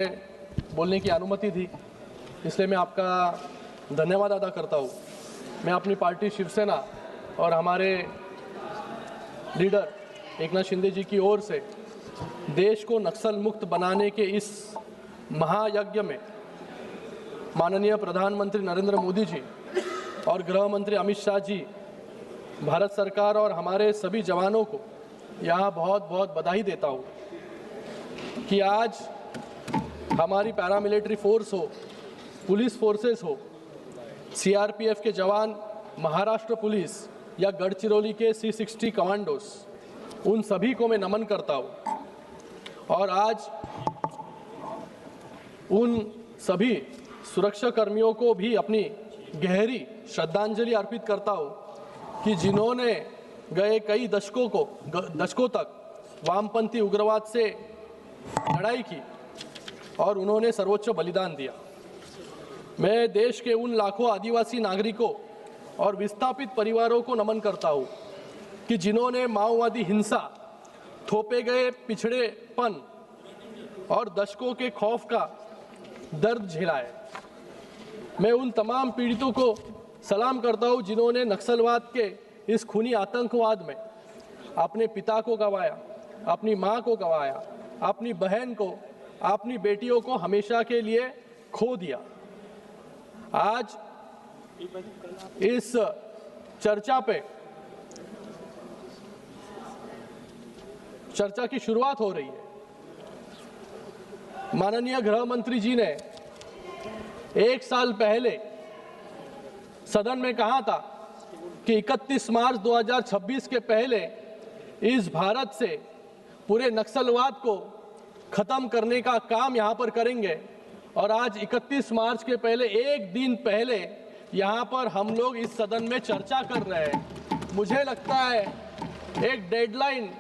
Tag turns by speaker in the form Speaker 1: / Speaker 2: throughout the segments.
Speaker 1: बोलने की अनुमति दी, इसलिए मैं आपका धन्यवाद अदा करता हूँ। मैं अपनी पार्टी शिवसेना और हमारे लीडर एकनाथ शिंदे जी की ओर से देश को नक्सल मुक्त बनाने के इस महायज्ञ में माननीय प्रधानमंत्री नरेंद्र मोदी जी और गृह मंत्री अमित शाह जी, भारत सरकार और हमारे सभी जवानों को यहाँ बहुत बहुत बधाई देता हूँ कि आज हमारी पैरामिलिट्री फोर्स हो, पुलिस फोर्सेस हो, सीआरपीएफ के जवान, महाराष्ट्र पुलिस या गढ़चिरौली के C60 कमांडोस, उन सभी को मैं नमन करता हूँ। और आज उन सभी सुरक्षा कर्मियों को भी अपनी गहरी श्रद्धांजलि अर्पित करता हूँ कि जिन्होंने गए कई दशकों तक वामपंथी उग्रवाद से लड़ाई की और उन्होंने सर्वोच्च बलिदान दिया। मैं देश के उन लाखों आदिवासी नागरिकों और विस्थापित परिवारों को नमन करता हूँ कि जिन्होंने माओवादी हिंसा, थोपे गए पिछड़ेपन और दशकों के खौफ का दर्द झेला है। मैं उन तमाम पीड़ितों को सलाम करता हूँ जिन्होंने नक्सलवाद के इस खूनी आतंकवाद में अपने पिता को गंवाया, अपनी माँ को गंवाया, अपनी बहन को, अपनी बेटियों को हमेशा के लिए खो दिया। आज इस चर्चा की शुरुआत हो रही है। माननीय गृह मंत्री जी ने 1 साल पहले सदन में कहा था कि 31 मार्च 2026 के पहले इस भारत से पूरे नक्सलवाद को खत्म करने का काम यहाँ पर करेंगे। और आज 31 मार्च के पहले, एक दिन पहले, यहाँ पर हम लोग इस सदन में चर्चा कर रहे हैं। मुझे लगता है एक डेडलाइन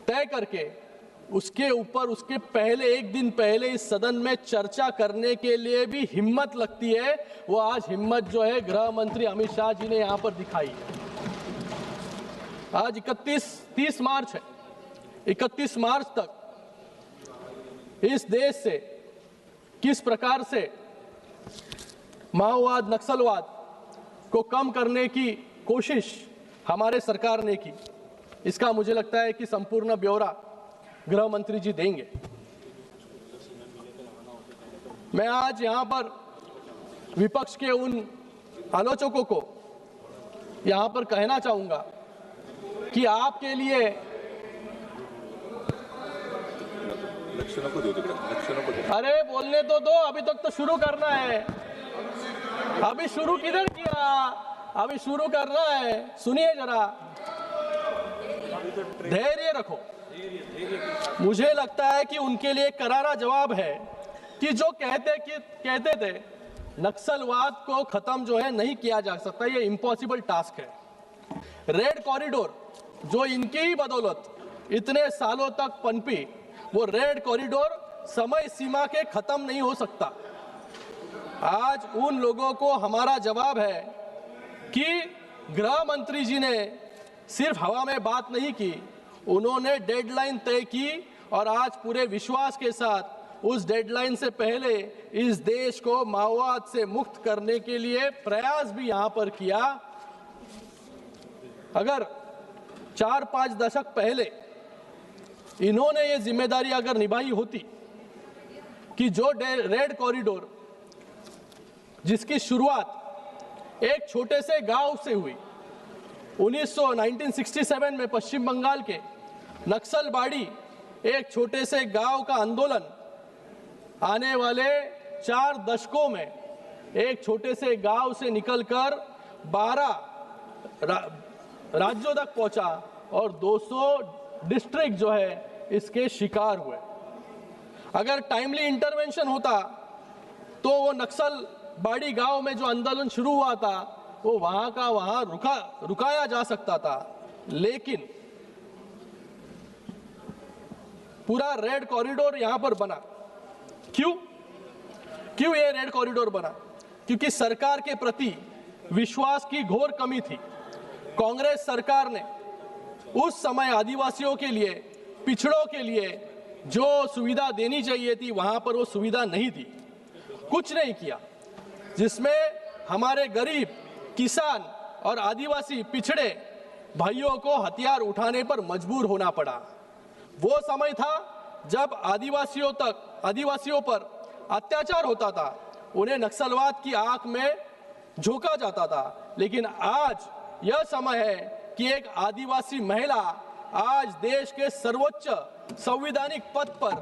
Speaker 1: तय करके उसके ऊपर, उसके पहले, एक दिन पहले इस सदन में चर्चा करने के लिए भी हिम्मत लगती है। वो आज हिम्मत जो है गृह मंत्री अमित शाह जी ने यहाँ पर दिखाई है। आज 30 मार्च है। 31 मार्च तक इस देश से किस प्रकार से माओवाद, नक्सलवाद को कम करने की कोशिश हमारे सरकार ने की, इसका मुझे लगता है कि संपूर्ण ब्यौरा गृह मंत्री जी देंगे। मैं आज यहां पर विपक्ष के उन आलोचकों को यहां पर कहना चाहूंगा कि आपके लिए अरे बोलने तो दो, अभी तक तो शुरू करना है। अभी शुरू किधर किया, अभी शुरू करना है। सुनिए जरा, धैर्य रखो। मुझे लगता है कि उनके लिए करारा जवाब है कि जो कहते थे नक्सलवाद को खत्म जो है नहीं किया जा सकता, ये इम्पॉसिबल टास्क है। रेड कॉरिडोर जो इनकी ही बदौलत इतने सालों तक पनपी, वो रेड कॉरिडोर समय सीमा के खत्म नहीं हो सकता। आज उन लोगों को हमारा जवाब है कि गृह मंत्री जी ने सिर्फ हवा में बात नहीं की, उन्होंने डेडलाइन तय की और आज पूरे विश्वास के साथ उस डेडलाइन से पहले इस देश को माओवाद से मुक्त करने के लिए प्रयास भी यहां पर किया। अगर 4-5 दशक पहले इन्होंने ये जिम्मेदारी अगर निभाई होती कि जो रेड कॉरिडोर जिसकी शुरुआत एक छोटे से गांव से हुई, 1967 में पश्चिम बंगाल के नक्सलबाड़ी एक छोटे से गांव का आंदोलन आने वाले 4 दशकों में एक छोटे से गांव से निकलकर 12 राज्यों तक पहुंचा और 200 डिस्ट्रिक्ट जो है इसके शिकार हुए। अगर टाइमली इंटरवेंशन होता तो वो नक्सलबाड़ी गांव में जो आंदोलन शुरू हुआ था वो वहां का वहां रुकाया जा सकता था। लेकिन पूरा रेड कॉरिडोर यहां पर बना। क्यों ये रेड कॉरिडोर बना? क्योंकि सरकार के प्रति विश्वास की घोर कमी थी। कांग्रेस सरकार ने उस समय आदिवासियों के लिए, पिछड़ों के लिए जो सुविधा देनी चाहिए थी वहां पर वो सुविधा नहीं दी, कुछ नहीं किया, जिसमें हमारे गरीब, किसान और आदिवासी पिछड़े भाइयों को हथियार उठाने पर मजबूर होना पड़ा। वो समय था जब आदिवासियों पर अत्याचार होता था, उन्हें नक्सलवाद की आंख में झोंका जाता था, लेकिन आज यह समय है कि एक आदिवासी महिला आज देश के सर्वोच्च संवैधानिक पद पर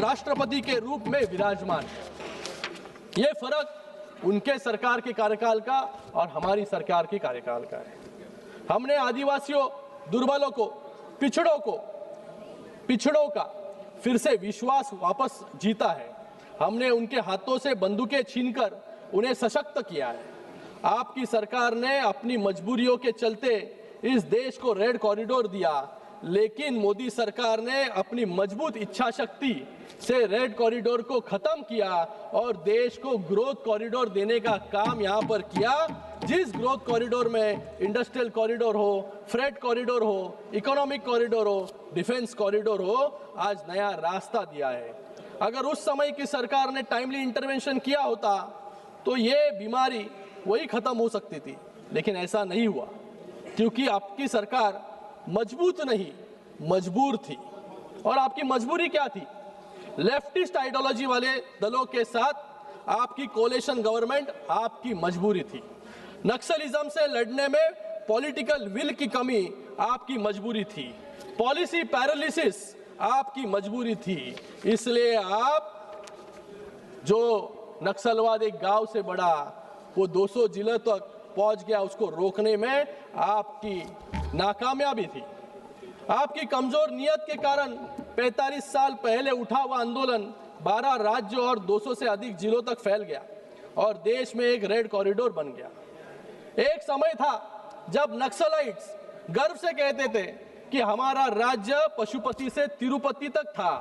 Speaker 1: राष्ट्रपति के रूप में विराजमान है। ये फर्क उनके सरकार के कार्यकाल का और हमारी सरकार के कार्यकाल का है। हमने आदिवासियों, दुर्बलों को, पिछड़ों का फिर से विश्वास वापस जीता है। हमने उनके हाथों से बंदूकें छीनकर उन्हें सशक्त किया है। आपकी सरकार ने अपनी मजबूरियों के चलते इस देश को रेड कॉरिडोर दिया, लेकिन मोदी सरकार ने अपनी मजबूत इच्छा शक्ति से रेड कॉरिडोर को खत्म किया और देश को ग्रोथ कॉरिडोर देने का काम यहाँ पर किया। जिस ग्रोथ कॉरिडोर में इंडस्ट्रियल कॉरिडोर हो, फ्रेट कॉरिडोर हो, इकोनॉमिक कॉरिडोर हो, डिफेंस कॉरिडोर हो, आज नया रास्ता दिया है। अगर उस समय की सरकार ने टाइमली इंटरवेंशन किया होता तो ये बीमारी वही खत्म हो सकती थी, लेकिन ऐसा नहीं हुआ, क्योंकि आपकी सरकार मजबूत नहीं, मजबूर थी। और आपकी मजबूरी क्या थी? लेफ्टिस्ट आइडियोलॉजी वाले दलों के साथ आपकी कोलिशन गवर्नमेंट आपकी मजबूरी थी। नक्सलिज्म से लड़ने में पॉलिटिकल विल की कमी आपकी मजबूरी थी। पॉलिसी पैरालिसिस आपकी मजबूरी थी। इसलिए आप, जो नक्सलवाद एक गांव से बढ़ा, वो 200 जिलों तक पहुंच गया, उसको रोकने में आपकी नाकामयाबी थी। आपकी कमजोर नियत के कारण 45 साल पहले उठा हुआ आंदोलन 12 राज्यों और 200 से अधिक जिलों तक फैल गया और देश में एक रेड कॉरिडोर बन गया। एक समय था जब नक्सलाइट्स गर्व से कहते थे कि हमारा राज्य पशुपति से तिरुपति तक था।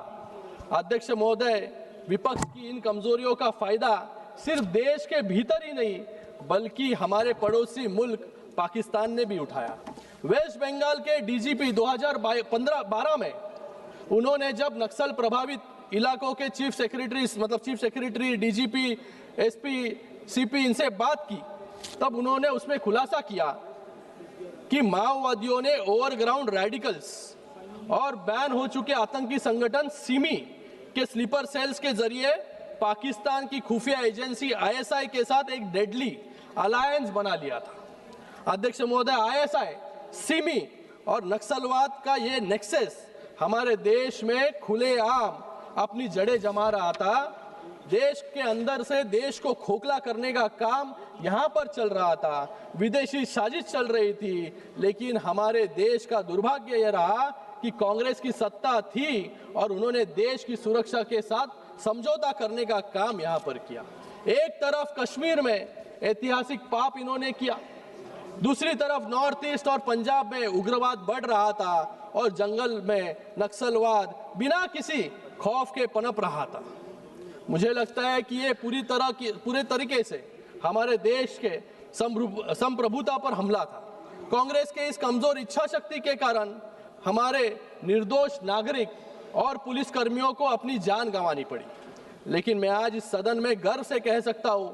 Speaker 1: अध्यक्ष महोदय, विपक्ष की इन कमजोरियों का फायदा सिर्फ देश के भीतर ही नहीं बल्कि हमारे पड़ोसी मुल्क पाकिस्तान ने भी उठाया। वेस्ट बंगाल के डीजीपी 2012 में उन्होंने जब नक्सल प्रभावित इलाकों के chief secretary, DGP, SP, CP इनसे बात की, तब उन्होंने उसमें खुलासा किया कि माओवादियों ने ओवरग्राउंड रेडिकल्स और बैन हो चुके आतंकी संगठन सिमी के स्लीपर सेल्स के जरिए पाकिस्तान की खुफिया एजेंसी आईएसआई के साथ एक डेडली अलायंस बना लिया था। अध्यक्ष महोदय, आईएसआई, सिमी और नक्सलवाद का ये नेक्सस हमारे देश में खुलेआम अपनी जड़ें जमा रहा था। देश के अंदर से देश को खोखला करने का काम यहाँ पर चल रहा था, विदेशी साजिश चल रही थी। लेकिन हमारे देश का दुर्भाग्य यह रहा कि कांग्रेस की सत्ता थी और उन्होंने देश की सुरक्षा के साथ समझौता करने का काम यहाँ पर किया। एक तरफ कश्मीर में ऐतिहासिक पाप इन्होंने किया, दूसरी तरफ नॉर्थ ईस्ट और पंजाब में उग्रवाद बढ़ रहा था और जंगल में नक्सलवाद बिना किसी खौफ के पनप रहा था। मुझे लगता है कि ये पूरे तरीके से हमारे देश के संप्रभुता पर हमला था। कांग्रेस के इस कमजोर इच्छा शक्ति के कारण हमारे निर्दोष नागरिक और पुलिस कर्मियों को अपनी जान गंवानी पड़ी। लेकिन मैं आज इस सदन में गर्व से कह सकता हूं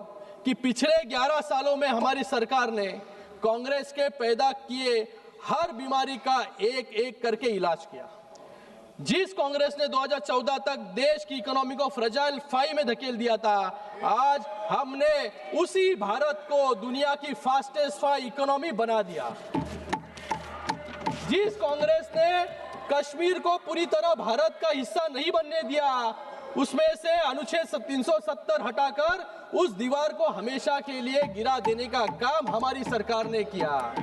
Speaker 1: कि पिछले 11 सालों में हमारी सरकार ने कांग्रेस के पैदा किए हर बीमारी का एक एक करके इलाज किया। जिस कांग्रेस ने 2014 तक देश की इकोनॉमी को फ्रेजाइल 5 में धकेल दिया था, आज हमने उसी भारत को दुनिया की फास्टेस्ट 5 इकोनॉमी बना दिया। जिस कांग्रेस ने कश्मीर को पूरी तरह भारत का हिस्सा नहीं बनने दिया, उसमें से अनुच्छेद 370 हटाकर उस दीवार को हमेशा के लिए गिरा देने का काम हमारी सरकार ने किया।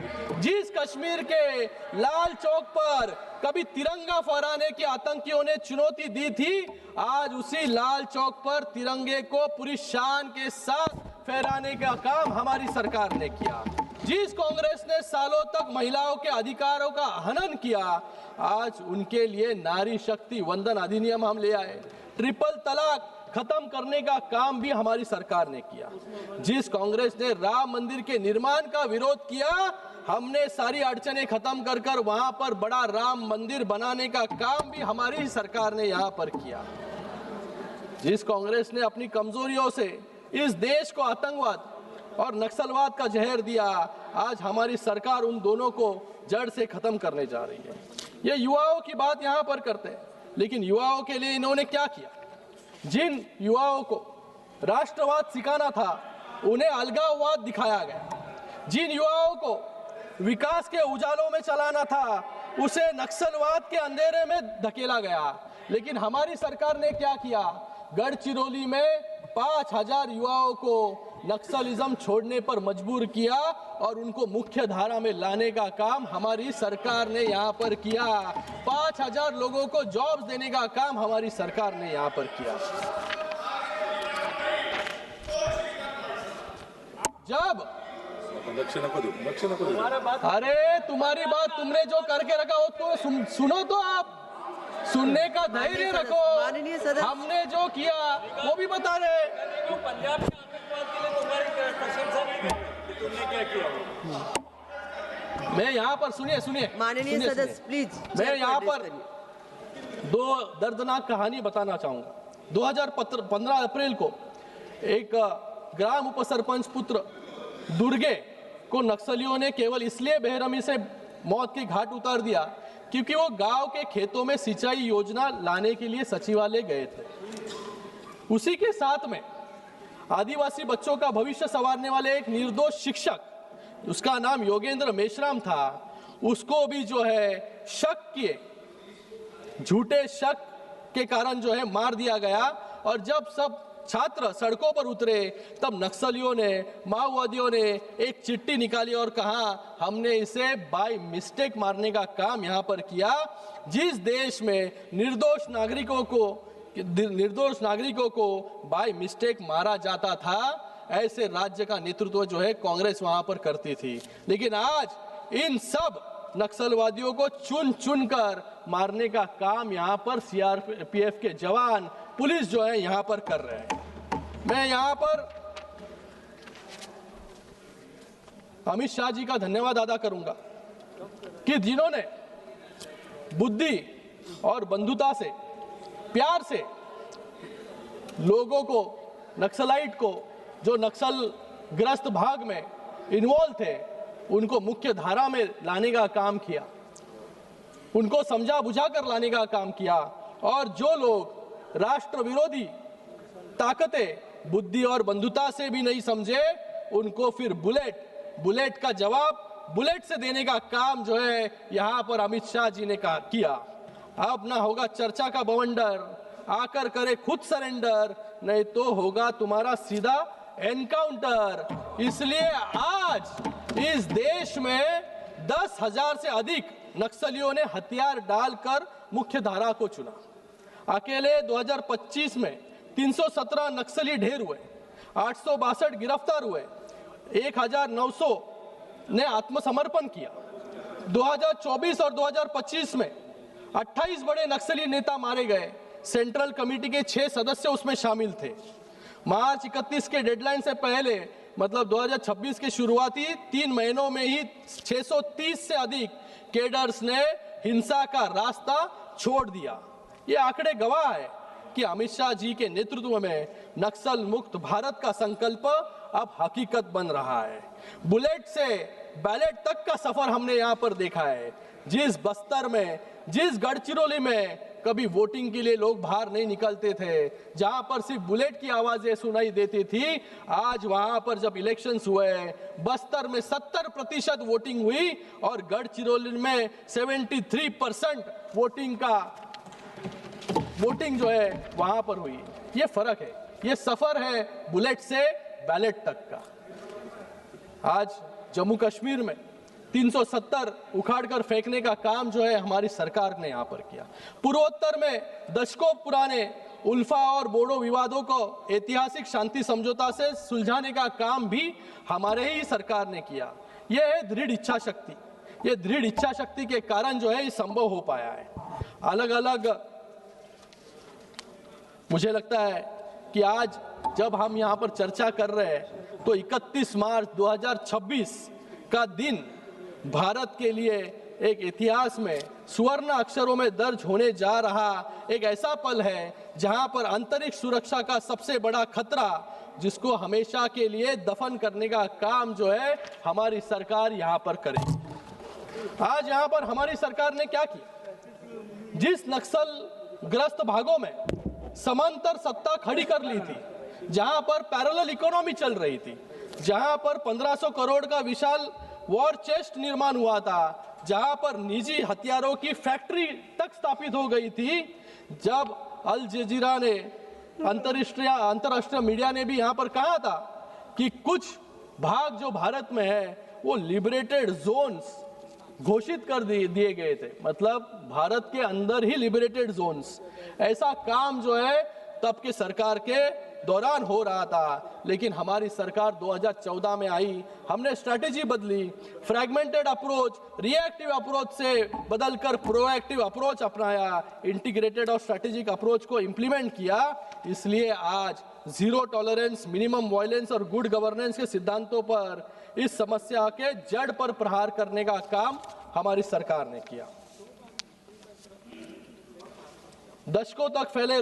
Speaker 1: जिस कश्मीर के लाल चौक पर कभी तिरंगा फहराने के आतंकियों ने चुनौती दी थी, आज उसी लाल चौक पर तिरंगे को पूरी शान के साथ फहराने का काम हमारी सरकार ने किया। जिस कांग्रेस ने सालों तक महिलाओं के अधिकारों का हनन किया, आज उनके लिए नारी शक्ति वंदन अधिनियम हम ले आए। ट्रिपल तलाक खत्म करने का काम भी हमारी सरकार ने किया। जिस कांग्रेस ने राम मंदिर के निर्माण का विरोध किया, हमने सारी अड़चनें खत्म कर कर वहां पर बड़ा राम मंदिर बनाने का काम भी हमारी ही सरकार ने यहां पर किया। जिस कांग्रेस ने अपनी कमजोरियों से इस देश को आतंकवाद और नक्सलवाद का जहर दिया, आज हमारी सरकार उन दोनों को जड़ से खत्म करने जा रही है। ये युवाओं की बात यहां पर करते हैं, लेकिन युवाओं के लिए इन्होंने क्या किया? जिन युवाओं को राष्ट्रवाद सिखाना था उन्हें अलगाववाद दिखाया गया। जिन युवाओं को विकास के उजालों में चलाना था उसे नक्सलवाद के अंधेरे में धकेला गया। लेकिन हमारी सरकार ने क्या किया? गढ़चिरौली में 5000 युवाओं को नक्सलिज्म छोड़ने पर मजबूर किया और उनको मुख्य धारा में लाने का काम हमारी सरकार ने यहाँ पर किया। 5000 लोगों को जॉब्स देने का काम हमारी सरकार ने यहाँ पर किया। जब अरे तुम्हारी बात तुमने जो करके रखा हो तो सुनो, तो आप सुनने का धैर्य रखो। हमने जो किया वो भी बता रहे। पंजाब के आतंकवाद के लिए तुम्हारी प्रशंसा नहीं की, तुमने क्या किया? मैं यहाँ पर सुनिए
Speaker 2: माननीय सदस्य प्लीज,
Speaker 1: मैं यहाँ पर 2 दर्दनाक कहानी बताना चाहूंगा। 2015 अप्रैल को एक ग्राम उपसरपंच पुत्र दुर्गे को नक्सलियों ने केवल इसलिए बेरहमी से मौत के घाट उतार दिया क्योंकि वो गांव के खेतों में सिंचाई योजना लाने के लिए सचिवालय गए थे। उसी के साथ में आदिवासी बच्चों का भविष्य संवारने वाले एक निर्दोष शिक्षक, उसका नाम योगेंद्र मेश्राम था, उसको भी जो है झूठे शक के कारण जो है मार दिया गया। और जब सब छात्र सड़कों पर उतरे तब नक्सलियों ने, माओवादियों ने एक चिट्ठी निकाली और कहा हमने इसे बाय मिस्टेक मारने का काम यहाँ पर किया। जिस देश में निर्दोष नागरिकों को बाय मिस्टेक मारा जाता था, ऐसे राज्य का नेतृत्व जो है कांग्रेस वहां पर करती थी। लेकिन आज इन सब नक्सलवादियों को चुन चुन कर मारने का काम यहाँ पर सीआरपीएफ के जवान, पुलिस जो है यहाँ पर कर रहे हैं। मैं यहाँ पर अमित शाह जी का धन्यवाद अदा करूंगा कि जिन्होंने बुद्धि और बंधुता से, प्यार से लोगों को, नक्सलाइट को, जो नक्सल ग्रस्त भाग में इन्वॉल्व थे, उनको मुख्य धारा में लाने का काम किया, उनको समझा बुझा कर लाने का काम किया। और जो लोग राष्ट्र विरोधी ताकतें बुद्धि और बंधुता से भी नहीं समझे, उनको फिर बुलेट का जवाब बुलेट से देने का काम जो है यहाँ पर अमित शाह जी ने किया। अब ना होगा चर्चा का बवंडर, आकर करे खुद सरेंडर, नहीं तो होगा तुम्हारा सीधा एनकाउंटर। इसलिए आज इस देश में 10,000 से अधिक नक्सलियों ने हथियार डालकर मुख्य धारा को चुना। अकेले 2025 में 317 नक्सली ढेर हुए, 862 गिरफ्तार हुए, 1900 ने आत्मसमर्पण किया। 2024 और 2025 में 28 बड़े नक्सली नेता मारे गए। सेंट्रल कमेटी के 6 सदस्य उसमें शामिल थे। मार्च 31 के डेडलाइन से पहले, मतलब 2026 के शुरुआती 3 महीनों में ही 630 से अधिक कैडर्स ने हिंसा का रास्ता छोड़ दिया। ये आंकड़े गवाह है कि अमित शाह जी के नेतृत्व में नक्सल मुक्त भारत का संकल्प अब हकीकत बन रहा है। बुलेट से बैलेट तक का सफर हमने यहाँ पर देखा है। जिस बस्तर में, जिस गढ़चिरौली में कभी वोटिंग के लिए लोग बाहर नहीं निकलते थे, जहां पर सिर्फ बुलेट की आवाजें सुनाई देती थी, आज वहां पर जब इलेक्शंस हुए, बस्तर में 70% वोटिंग हुई और गढ़चिरौली में 73% वोटिंग जो है वहां पर हुई। ये फर्क है, ये सफर है बुलेट से बैलेट तक का। आज जम्मू कश्मीर में 370 उखाड़कर फेंकने का काम जो है हमारी सरकार ने यहां पर किया। पूर्वोत्तर में दशकों पुराने उल्फा और बोडो विवादों को ऐतिहासिक शांति समझौता से सुलझाने का काम भी हमारे ही सरकार ने किया। यह है दृढ़ इच्छा शक्ति। ये दृढ़ इच्छा शक्ति के कारण जो है ये संभव हो पाया है। अलग अलग मुझे लगता है कि आज जब हम यहाँ पर चर्चा कर रहे हैं तो 31 मार्च 2026 का दिन भारत के लिए एक इतिहास में स्वर्ण अक्षरों में दर्ज होने जा रहा एक ऐसा पल है जहां पर अंतरिक्ष सुरक्षा का सबसे बड़ा खतरा, जिसको हमेशा के लिए दफन करने का काम जो है हमारी सरकार यहां पर करे। आज यहां पर हमारी सरकार ने क्या किया? जिस नक्सल ग्रस्त भागों में समांतर सत्ता खड़ी कर ली थी, जहां पर पैरेलल इकोनॉमी चल रही थी, जहां पर 1500 करोड़ का विशाल वॉर चेस्ट निर्माण हुआ था, जहां पर निजी हथियारों की फैक्ट्री तक स्थापित हो गई थी, जब अल जजीरा ने अंतरराष्ट्रीय मीडिया ने भी यहां पर कहा था कि कुछ भाग जो भारत में है वो लिबरेटेड जोन्स घोषित कर दिए गए थे, मतलब भारत के अंदर ही लिबरेटेड जोन्स, ऐसा काम जो है तब के सरकार के दौरान हो रहा था। लेकिन हमारी सरकार 2014 में आई, हमने स्ट्रैटेजी बदली, फ्रैगमेंटेड अप्रोच रिएक्टिव अप्रोच से बदलकर प्रोएक्टिव अप्रोच अपनाया, इंटीग्रेटेड और स्ट्रैटेजिक अप्रोच को इंप्लीमेंट किया। इसलिए आज जीरो टॉलरेंस, मिनिमम वायलेंस और गुड गवर्नेंस के सिद्धांतों पर इस समस्या के जड़ पर प्रहार करने का काम हमारी सरकार ने किया। दशकों तक फैले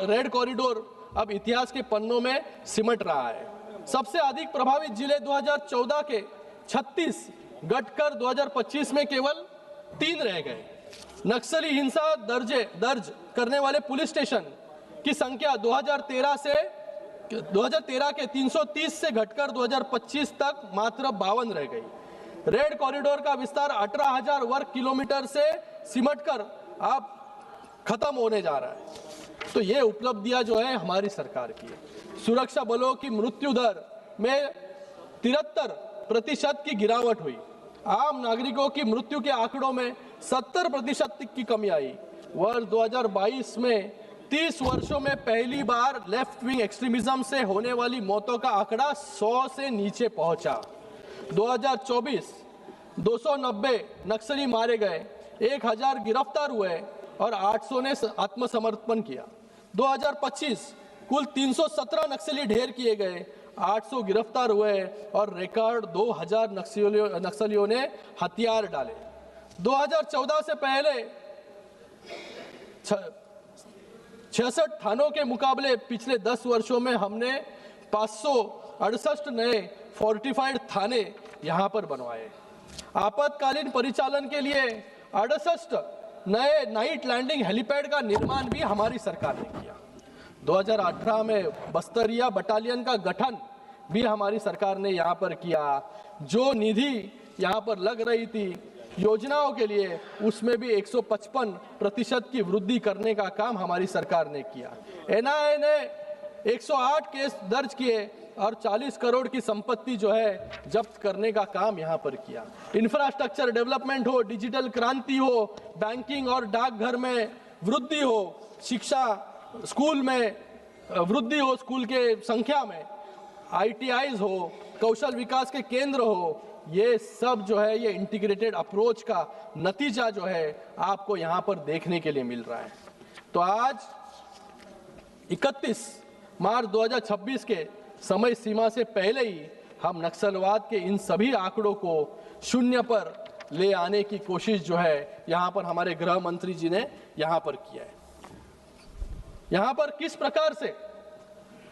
Speaker 1: रेड कॉरिडोर अब इतिहास के पन्नों में सिमट रहा है। सबसे अधिक प्रभावित जिले 2014 के 36 घटकर 2025 में केवल 3 रह गए। नक्सली हिंसा दर्ज करने वाले पुलिस स्टेशन की संख्या 2013 के 330 से घटकर 2025 तक मात्र 52 रह गई। रेड कॉरिडोर का विस्तार 18,000 वर्ग किलोमीटर से सिमटकर अब खत्म होने जा रहा है। तो ये उपलब्धियां जो है हमारी सरकार की है। सुरक्षा बलों की मृत्यु दर में 73% की गिरावट हुई। आम नागरिकों की मृत्यु के आंकड़ों में 70% की कमी आई। वर्ष 2022 में 30 वर्षों में पहली बार लेफ्ट विंग एक्सट्रीमिज्म से होने वाली मौतों का आंकड़ा 100 से नीचे पहुंचा। 2024 290 नक्सली मारे गए, 1000 गिरफ्तार हुए और 800 ने आत्मसमर्पण किया। 2025 कुल 317 नक्सली ढेर किए गए, 800 गिरफ्तार हुए और रिकॉर्ड 2000 नक्सलियों ने हथियार डाले। 2014 से पहले 66 थानों के मुकाबले पिछले 10 वर्षों में हमने 568 नए फोर्टिफाइड थाने यहां पर बनवाए। आपातकालीन परिचालन के लिए 68 नए नाइट लैंडिंग हेलीपैड का निर्माण भी हमारी सरकार ने किया। 2018 में बस्तरिया बटालियन का गठन भी हमारी सरकार ने यहाँ पर किया। जो निधि यहाँ पर लग रही थी योजनाओं के लिए, उसमें भी 155% की वृद्धि करने का काम हमारी सरकार ने किया। एनआईए ने 108 केस दर्ज किए और 40 करोड़ की संपत्ति जो है जब्त करने का काम यहाँ पर किया। इंफ्रास्ट्रक्चर डेवलपमेंट हो, डिजिटल क्रांति हो, बैंकिंग और डाकघर में वृद्धि हो, शिक्षा स्कूल में वृद्धि हो, स्कूल के संख्या में, ITIs हो, कौशल विकास के केंद्र हो, ये सब जो है ये इंटीग्रेटेड अप्रोच का नतीजा जो है आपको यहाँ पर देखने के लिए मिल रहा है। तो आज 31 मार्च 2026 के समय सीमा से पहले ही हम नक्सलवाद के इन सभी आंकड़ों को शून्य पर ले आने की कोशिश जो है यहाँ पर हमारे गृह मंत्री जी ने यहाँ पर किया है। यहाँ पर किस प्रकार से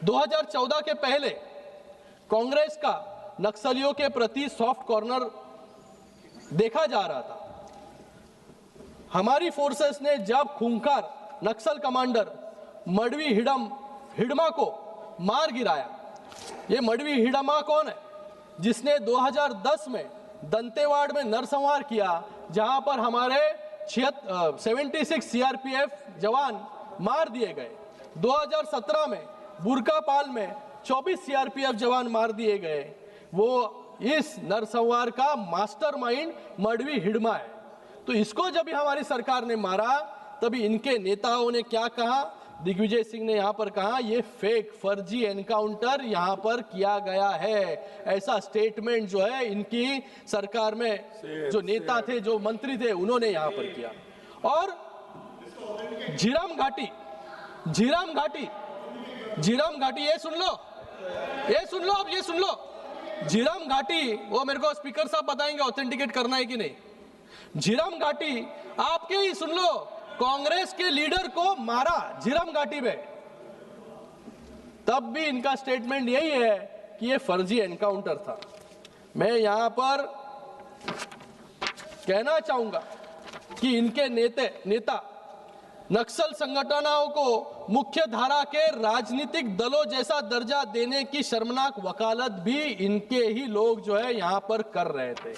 Speaker 1: 2014 के पहले कांग्रेस का नक्सलियों के प्रति सॉफ्ट कॉर्नर देखा जा रहा था। हमारी फोर्सेस ने जब खूंखार नक्सल कमांडर मडवी हिडमा को मार गिराया। ये मडवी हिडमा कौन है? जिसने 2010 में दंतेवाड़ में नरसंहार किया, जहां पर हमारे 76 CRPF जवान मार दिए गए। 2017 में बुरकापाल में 24 CRPF जवान मार दिए गए। वो इस नरसंहार का मास्टरमाइंड मडवी हिडमा है। तो इसको जब हमारी सरकार ने मारा, तभी इनके नेताओं ने क्या कहा? दिग्विजय सिंह ने यहाँ पर कहा ये फेक फर्जी एनकाउंटर यहाँ पर किया गया है। ऐसा स्टेटमेंट जो है इनकी सरकार में जो नेता थे, जो मंत्री थे, उन्होंने यहाँ पर किया। और झीरम घाटी ये सुन लो, अब ये सुन लो, झीरम घाटी, वो मेरे को स्पीकर साहब बताएंगे ऑथेंटिकेट करना है कि नहीं। झीरम घाटी आपके ही सुन लो, कांग्रेस के लीडर को मारा झीरम घाटी में, तब भी इनका स्टेटमेंट यही है कि ये फर्जी एनकाउंटर था। मैं यहां पर कहना चाहूंगा कि इनके नेता नक्सल संगठनों को मुख्य धारा के राजनीतिक दलों जैसा दर्जा देने की शर्मनाक वकालत भी इनके ही लोग जो है यहां पर कर रहे थे।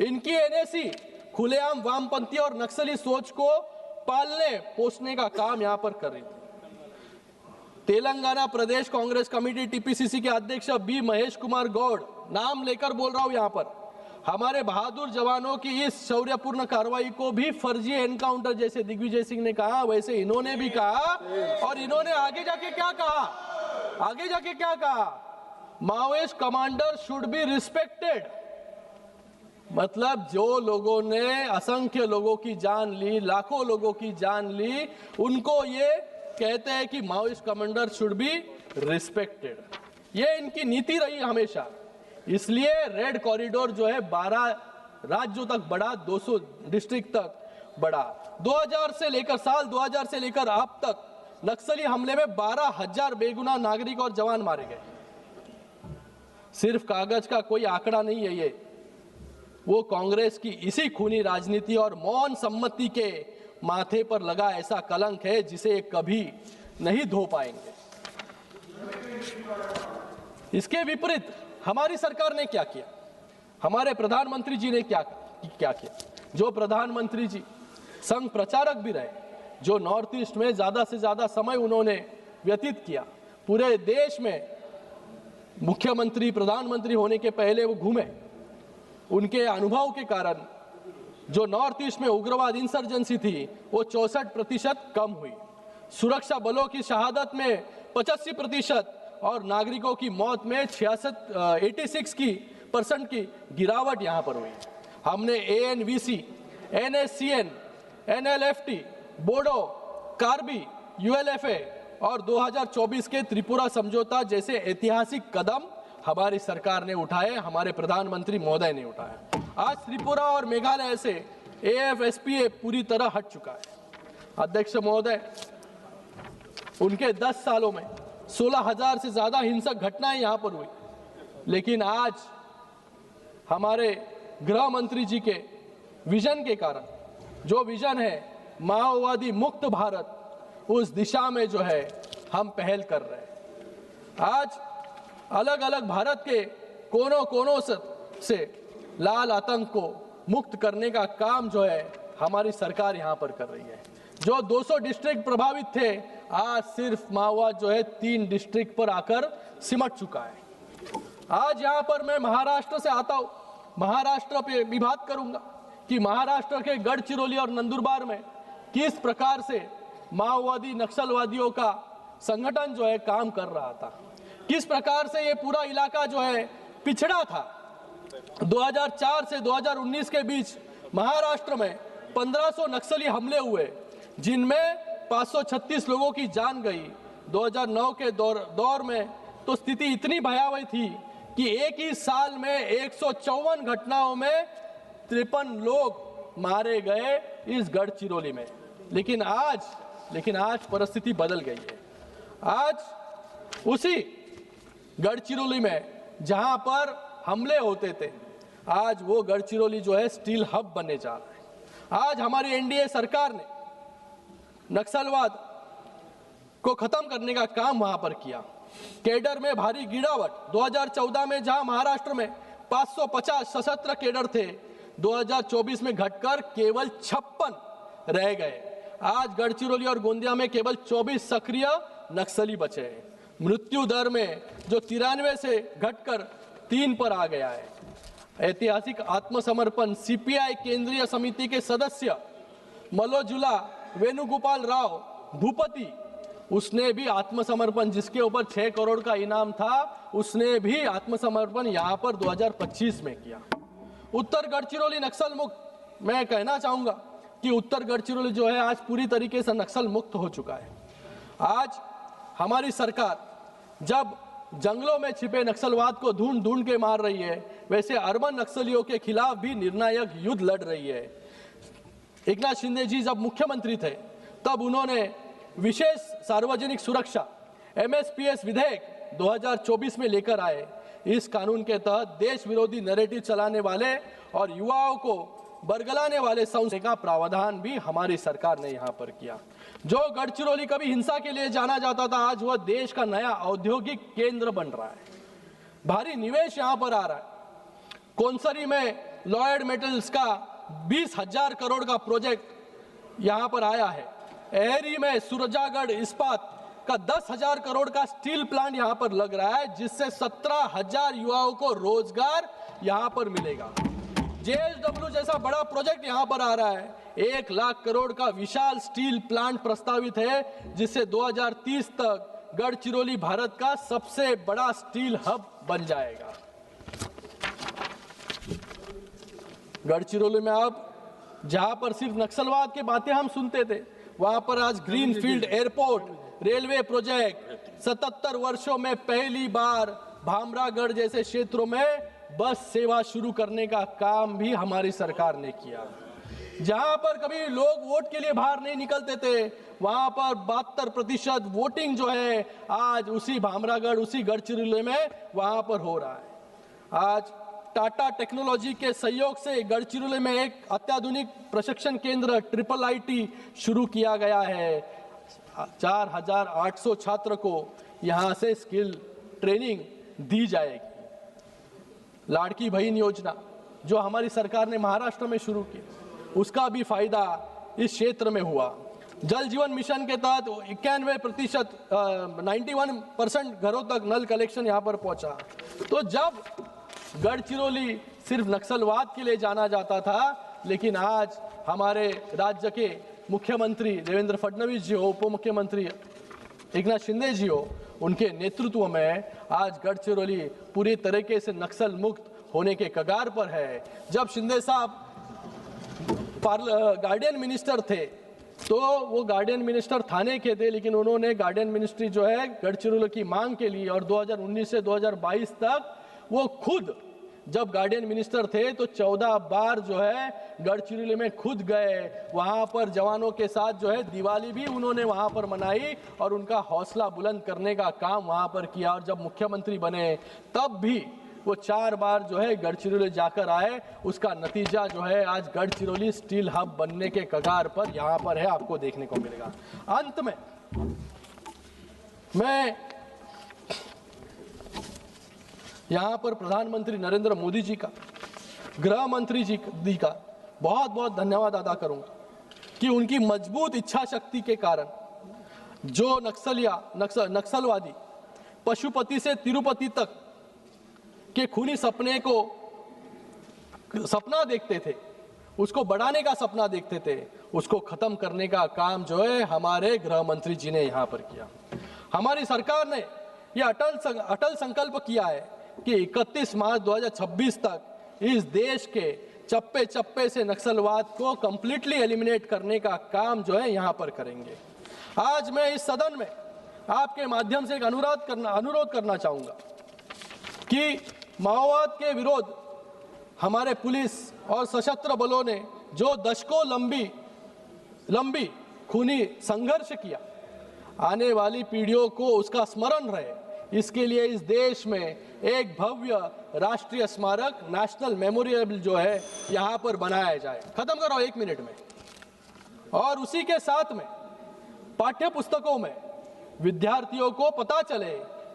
Speaker 1: इनकी एनएसी खुलेआम वामपंथी और नक्सली सोच को पालने पोसने का काम यहां पर कर रही थी। तेलंगाना प्रदेश कांग्रेस कमेटी टीपीसीसी के अध्यक्ष बी महेश कुमार गौड़, नाम लेकर बोल रहा हूं यहां पर, हमारे बहादुर जवानों की इस शौर्यपूर्ण कार्रवाई को भी फर्जी एनकाउंटर जैसे दिग्विजय सिंह ने कहा, वैसे इन्होंने भी कहा। और इन्होंने आगे जाके क्या कहा, Maoist commander should be respected. मतलब जो लोगों ने असंख्य लोगों की जान ली, लाखों लोगों की जान ली, उनको ये कहते हैं कि Maoist commander should be respected. ये इनकी नीति रही हमेशा। इसलिए रेड कॉरिडोर जो है 12 राज्यों तक बढ़ा, 200 डिस्ट्रिक्ट तक बढ़ा। 2000 से लेकर अब तक नक्सली हमले में 12,000 बेगुनाह नागरिक और जवान मारे गए। सिर्फ कागज का कोई आंकड़ा नहीं है ये, वो कांग्रेस की इसी खूनी राजनीति और मौन सम्मति के माथे पर लगा ऐसा कलंक है जिसे कभी नहीं धो पाएंगे। इसके विपरीत हमारी सरकार ने क्या किया, हमारे प्रधानमंत्री जी ने क्या किया। जो प्रधानमंत्री जी संघ प्रचारक भी रहे, जो नॉर्थ ईस्ट में ज्यादा से ज्यादा समय उन्होंने व्यतीत किया, पूरे देश में मुख्यमंत्री प्रधानमंत्री होने के पहले वो घूमे, उनके अनुभव के कारण जो नॉर्थ ईस्ट में उग्रवाद इंसर्जेंसी थी वो 64% कम हुई। सुरक्षा बलों की शहादत में 85% और नागरिकों की मौत में 86% की गिरावट यहां पर हुई। हमने एएनवीसी, एनएससीएन, एनएलएफटी, बोडो, कार्बी, यूएलएफए और 2024 के त्रिपुरा समझौता जैसे ऐतिहासिक कदम हमारी सरकार ने उठाए, हमारे प्रधानमंत्री महोदय ने उठाया। आज त्रिपुरा और मेघालय से एएफएसपीए पूरी तरह हट चुका है। अध्यक्ष महोदय, उनके 10 सालों में 16,000 से ज्यादा हिंसक घटनाएं यहां पर हुई, लेकिन आज हमारे गृह मंत्री जी के विजन के कारण, जो विजन है माओवादी मुक्त भारत, उस दिशा में जो है हम पहल कर रहे हैं। आज अलग अलग भारत के कोनों कोनों से लाल आतंक को मुक्त करने का काम जो है हमारी सरकार यहां पर कर रही है। जो 200 डिस्ट्रिक्ट प्रभावित थे, आज सिर्फ माओवाद जो है 3 डिस्ट्रिक्ट पर आकर सिमट चुका है। आज यहां पर मैं महाराष्ट्र से आता हूं, महाराष्ट्र पे भी बात करूंगा कि महाराष्ट्र के गढ़चिरौली और नंदुरबार में किस प्रकार से माओवादी नक्सलवादियों का संगठन जो है काम कर रहा था, किस प्रकार से ये पूरा इलाका जो है पिछड़ा था। 2004 से 2019 के बीच महाराष्ट्र में 1500 नक्सली हमले हुए, जिनमें 536 लोगों की जान गई। 2009 के दौर में तो स्थिति इतनी भयावह थी कि एक ही साल में 154 घटनाओं में 53 लोग मारे गए इस गढ़चिरौली में। लेकिन आज परिस्थिति बदल गई है। आज उसी गढ़चिरौली में जहां पर हमले होते थे, आज वो गढ़चिरौली जो है स्टील हब बनने जा रहा है। आज हमारी एनडीए सरकार ने नक्सलवाद को खत्म करने का काम वहां पर किया। कैडर में भारी गिरावट, 2014 में जहां महाराष्ट्र में 550 सशस्त्र कैडर थे, 2024 में घटकर केवल 56 रह गए। आज गढ़चिरौली और गोंदिया में केवल 24 सक्रिय नक्सली बचे हैं। मृत्यु दर में जो 93 से घटकर 3 पर आ गया है। ऐतिहासिक आत्मसमर्पण सीपीआई केंद्रीय समिति के सदस्य मलोजुला वेणुगोपाल राव भूपति, उसने भी आत्मसमर्पण, जिसके ऊपर 6 करोड़ का इनाम था, उसने भी आत्मसमर्पण यहां पर 2025 में किया। उत्तर गढ़चिरौली नक्सल मुक्त, मैं कहना चाहूंगा कि उत्तर गढ़चिरौली जो है आज पूरी तरीके से नक्सल मुक्त हो चुका है। आज हमारी सरकार जब जंगलों में छिपे नक्सलवाद को ढूंढ ढूंढ के मार रही है, वैसे अर्बन नक्सलियों के खिलाफ भी निर्णायक युद्ध लड़ रही है। एकनाथ शिंदे जी जब मुख्यमंत्री थे तब उन्होंने विशेष सार्वजनिक सुरक्षा MSPS विधेयक 2024 में लेकर आए। इस कानून के तहत देश विरोधी नैरेटिव चलाने वाले और युवाओं को बरगलाने वाले संस्था का प्रावधान भी हमारी सरकार ने यहाँ पर किया। जो गढ़चिरौली कभी हिंसा के लिए जाना जाता था, आज वह देश का नया औद्योगिक केंद्र बन रहा है। भारी निवेश यहाँ पर आ रहा है। कोनसरी में लॉयड मेटल्स का 20,000 करोड़ का प्रोजेक्ट यहाँ पर आया है। एहरी में सुरजागढ़ इस्पात का 10,000 करोड़ का स्टील प्लांट यहाँ पर लग रहा है, जिससे 17,000 युवाओं को रोजगार यहाँ पर मिलेगा। JSW जैसा बड़ा प्रोजेक्ट यहाँ पर आ रहा है। 1 लाख करोड़ का विशाल स्टील प्लांट प्रस्तावित है, जिससे 2030 तक गढ़चिरौली भारत का सबसे बड़ा स्टील हब बन जाएगा। गढ़चिरौली में अब जहां पर सिर्फ नक्सलवाद की बातें हम सुनते थे, वहां पर आज ग्रीनफील्ड एयरपोर्ट, रेलवे प्रोजेक्ट, 77 वर्षों में पहली बार भामरागढ़ जैसे क्षेत्रों में बस सेवा शुरू करने का काम भी हमारी सरकार ने किया। जहां पर कभी लोग वोट के लिए बाहर नहीं निकलते थे, वहां पर 72% वोटिंग जो है आज उसी भामरागढ़, उसी गढ़चिरौली में वहां पर हो रहा है। आज टाटा टेक्नोलॉजी के सहयोग से गढ़चिरौली में एक अत्याधुनिक प्रशिक्षण केंद्र IIIT शुरू किया गया है। 4,800 छात्र को यहां से स्किल ट्रेनिंग दी जाएगी। लाड़की बहन योजना जो हमारी सरकार ने महाराष्ट्र में शुरू की, उसका भी फायदा इस क्षेत्र में हुआ। जल जीवन मिशन के तहत 91% 91% घरों तक नल कलेक्शन यहाँ पर पहुंचा। तो जब गढ़चिरौली सिर्फ नक्सलवाद के लिए जाना जाता था, लेकिन आज हमारे राज्य के मुख्यमंत्री देवेंद्र फडणवीस जी हो, उप मुख्यमंत्री एकनाथ शिंदे जी हो, उनके नेतृत्व में आज गढ़चिरौली पूरी तरीके से नक्सल मुक्त होने के कगार पर है। जब शिंदे साहब गार्डियन मिनिस्टर थे तो वो गार्डियन मिनिस्टर थाने के थे, लेकिन उन्होंने गार्डियन मिनिस्ट्री जो है गढ़चिरौली की मांग के लिए, और 2019 से 2022 तक वो खुद जब गार्डियन मिनिस्टर थे तो 14 बार जो है गढ़चिरौली में खुद गए। वहां पर जवानों के साथ जो है दिवाली भी उन्होंने वहां पर मनाई और उनका हौसला बुलंद करने का काम वहां पर किया। और जब मुख्यमंत्री बने तब भी वो 4 बार जो है गढ़चिरौली जाकर आए। उसका नतीजा जो है आज गढ़चिरौली स्टील हब बनने के कगार पर यहाँ पर है, आपको देखने को मिलेगा। अंत में मैं यहाँ पर प्रधानमंत्री नरेंद्र मोदी जी का, गृह मंत्री जी का बहुत बहुत धन्यवाद अदा करूंगा कि उनकी मजबूत इच्छा शक्ति के कारण जो नक्सलवादी पशुपति से तिरुपति तक के खूनी सपने को सपना देखते थे, उसको बढ़ाने का सपना देखते थे, उसको खत्म करने का काम जो है हमारे गृह मंत्री जी ने यहाँ पर किया। हमारी सरकार ने यह अटल संकल्प किया है कि 31 मार्च 2026 तक इस देश के चप्पे चप्पे से नक्सलवाद को कंप्लीटली एलिमिनेट करने का काम जो है यहाँ पर करेंगे। आज मैं इस सदन में आपके माध्यम से एक अनुरोध करना चाहूंगा कि माओवाद के विरोध हमारे पुलिस और सशस्त्र बलों ने जो दशकों लंबी खूनी संघर्ष किया, आने वाली पीढ़ियों को उसका स्मरण रहे, इसके लिए इस देश में एक भव्य राष्ट्रीय स्मारक नेशनल मेमोरियल जो है यहाँ पर बनाया जाए। खत्म करो 1 मिनट में। और उसी के साथ में पाठ्य पुस्तकों में विद्यार्थियों को पता चले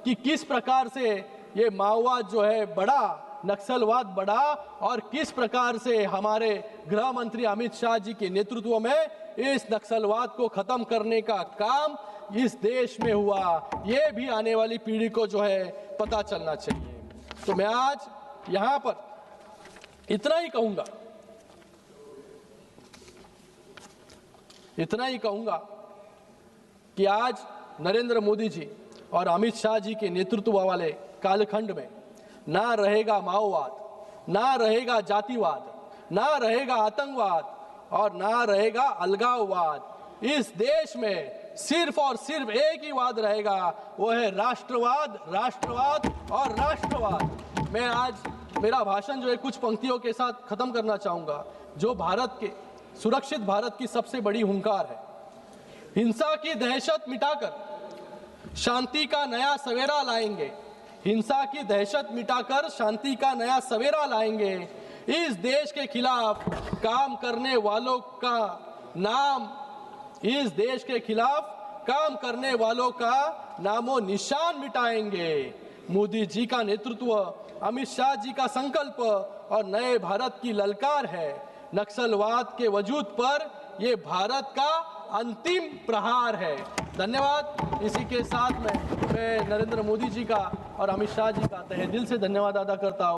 Speaker 1: कि किस प्रकार से ये माओवाद जो है बढ़ा, नक्सलवाद बढ़ा, और किस प्रकार से हमारे गृह मंत्री अमित शाह जी के नेतृत्व में इस नक्सलवाद को खत्म करने का काम इस देश में हुआ, ये भी आने वाली पीढ़ी को जो है पता चलना चाहिए। तो मैं आज यहां पर इतना ही कहूंगा कि आज नरेंद्र मोदी जी और अमित शाह जी के नेतृत्व वाले कालखंड में ना रहेगा माओवाद, ना रहेगा जातिवाद, ना रहेगा आतंकवाद और ना रहेगा अलगाववाद। इस देश में सिर्फ और सिर्फ एक ही वाद रहेगा, वो है राष्ट्रवाद, राष्ट्रवाद और राष्ट्रवाद। मैं आज मेरा भाषण जो है कुछ पंक्तियों के साथ खत्म करना चाहूंगा, जो भारत के सुरक्षित भारत की सबसे बड़ी हुंकार है। हिंसा की दहशत मिटाकर शांति का नया सवेरा लाएंगे, हिंसा की दहशत मिटाकर शांति का नया सवेरा लाएंगे। इस देश के खिलाफ काम करने वालों का नाम, इस देश के खिलाफ काम करने वालों का नामो निशान मिटाएंगे। मोदी जी का नेतृत्व, अमित शाह जी का संकल्प और नए भारत की ललकार है। नक्सलवाद के वजूद पर ये भारत का अंतिम प्रहार है। धन्यवाद। इसी के साथ मैं नरेंद्र मोदी जी का और अमित शाह जी का तहे दिल से धन्यवाद अदा करता हूँ।